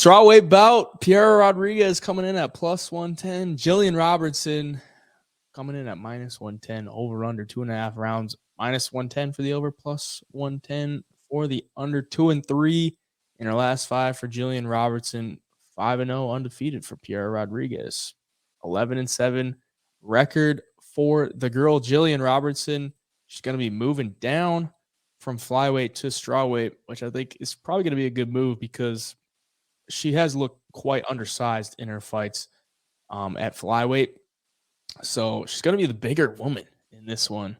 Strawweight bout. Piera Rodriguez coming in at plus 110. Gillian Robertson coming in at minus 110. Over under 2.5 rounds. Minus 110 for the over, plus 110 for the under. 2-3 in her last 5 for Gillian Robertson. 5-0 undefeated for Piera Rodriguez. 11-7 record for the girl Gillian Robertson. She's going to be moving down from flyweight to strawweight, which I think is probably going to be a good move because she has looked quite undersized in her fights at flyweight. So she's going to be the bigger woman in this one.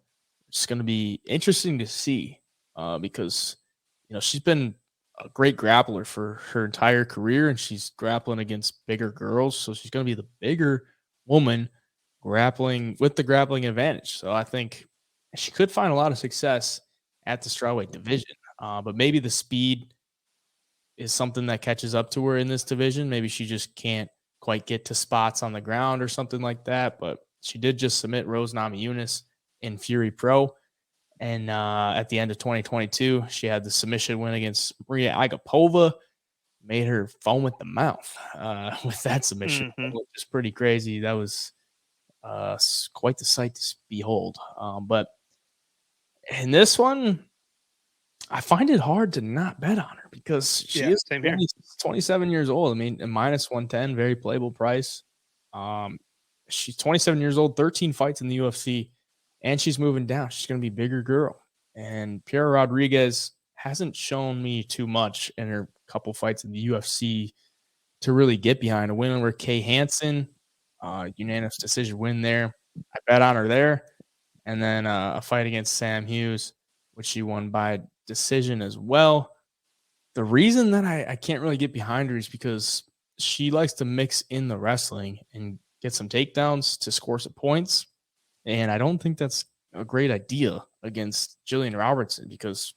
It's going to be interesting to see because, she's been a great grappler for her entire career, and she's grappling against bigger girls. So she's going to be the bigger woman grappling with the grappling advantage. So I think she could find a lot of success at the strawweight division, but maybe the speed is something that catches up to her in this division. Maybe she just can't quite get to spots on the ground or something like that. But she did just submit Rose Namajunas in Fury Pro. And at the end of 2022, she had the submission win against Maria Agapova, made her foam at the mouth with that submission, which is pretty crazy. That was quite the sight to behold. But in this one, I find it hard to not bet on her because she is 27 years old. I mean, a minus 110, very playable price. She's 27 years old, 13 fights in the UFC, and she's moving down. She's going to be a bigger girl. And Piera Rodriguez hasn't shown me too much in her couple fights in the UFC to really get behind. A win over Kay Hansen, unanimous decision win there. I bet on her there. And then a fight against Sam Hughes, which she won by decision as well. The reason that I can't really get behind her is because she likes to mix in the wrestling and get some takedowns to score some points. And I don't think that's a great idea against Gillian Robertson because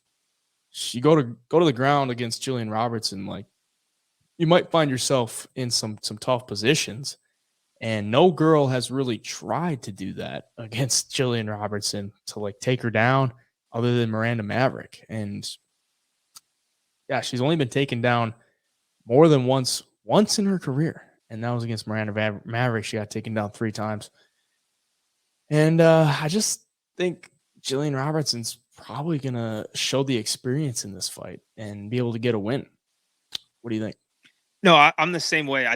you go to the ground against Gillian Robertson, like you might find yourself in some tough positions. And no girl has really tried to do that against Gillian Robertson to like take her down other than Miranda Maverick. And yeah, she's only been taken down more than once in her career. And that was against Miranda Maverick. She got taken down 3 times. And I just think Gillian Robertson's probably going to show the experience in this fight and be able to get a win. What do you think? No, I'm the same way.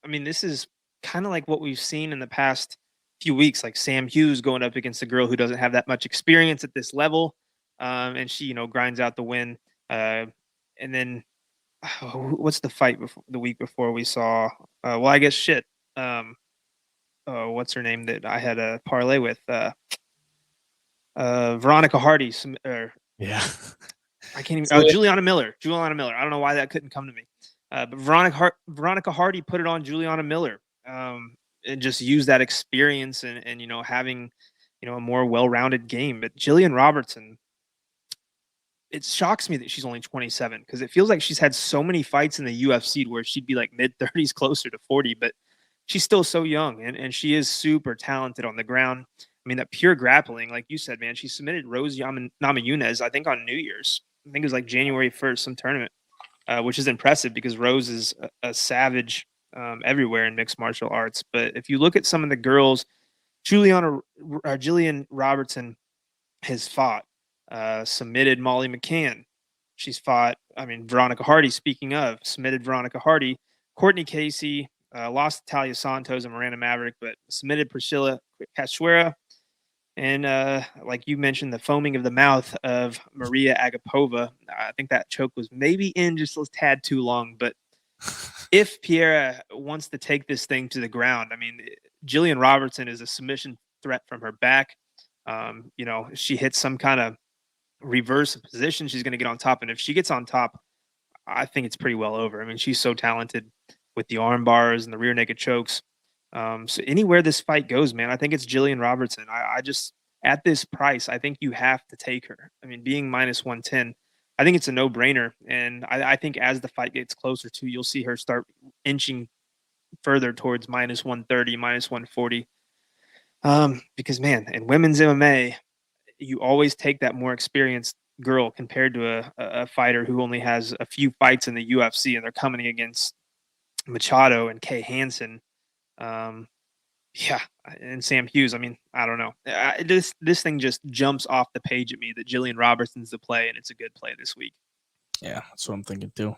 This is kind of like what we've seen in the past few weeks, like Sam Hughes going up against a girl who doesn't have that much experience at this level. And she, grinds out the win. And then what's the fight the week before we saw? I guess shit. What's her name that I had a parlay with? Veronica Hardy. Yeah. I can't even. Juliana Miller. I don't know why that couldn't come to me. But Veronica Hardy put it on Juliana Miller. And just use that experience and having a more well-rounded game. But Gillian Robertson, it shocks me that she's only 27 because it feels like she's had so many fights in the UFC where she'd be like mid-30s, closer to 40, but she's still so young and she is super talented on the ground. I mean, that pure grappling, like you said, man, she submitted Rose Namajunas, I think on New Year's. I think it was like January 1st, some tournament, which is impressive because Rose is a savage everywhere in mixed martial arts. But if you look at some of the girls, Gillian Robertson has fought, submitted Molly McCann. She's fought, Veronica Hardy, speaking of, submitted Veronica Hardy, Courtney Casey, lost to Talia Santos and Miranda Maverick, but submitted Priscilla Cachoeira. And like you mentioned, the foaming of the mouth of Maria Agapova. I think that choke was maybe in just a tad too long, but if Piera wants to take this thing to the ground, Gillian Robertson is a submission threat from her back. She hits some kind of reverse position, she's going to get on top. And if she gets on top, I think it's pretty well over. She's so talented with the arm bars and the rear naked chokes. So anywhere this fight goes, man, I think it's Gillian Robertson. I just, at this price, I think you have to take her. Being minus 110, I think it's a no-brainer. And I think as the fight gets closer to, you'll see her start inching further towards minus 130, minus 140. Because, man, in women's MMA, you always take that more experienced girl compared to a fighter who only has a few fights in the UFC and they're coming against Machado and Kay Hansen. Yeah, and Sam Hughes. I mean, I don't know. This thing just jumps off the page at me that Gillian Robertson's the play, and it's a good play this week. Yeah, that's what I'm thinking too.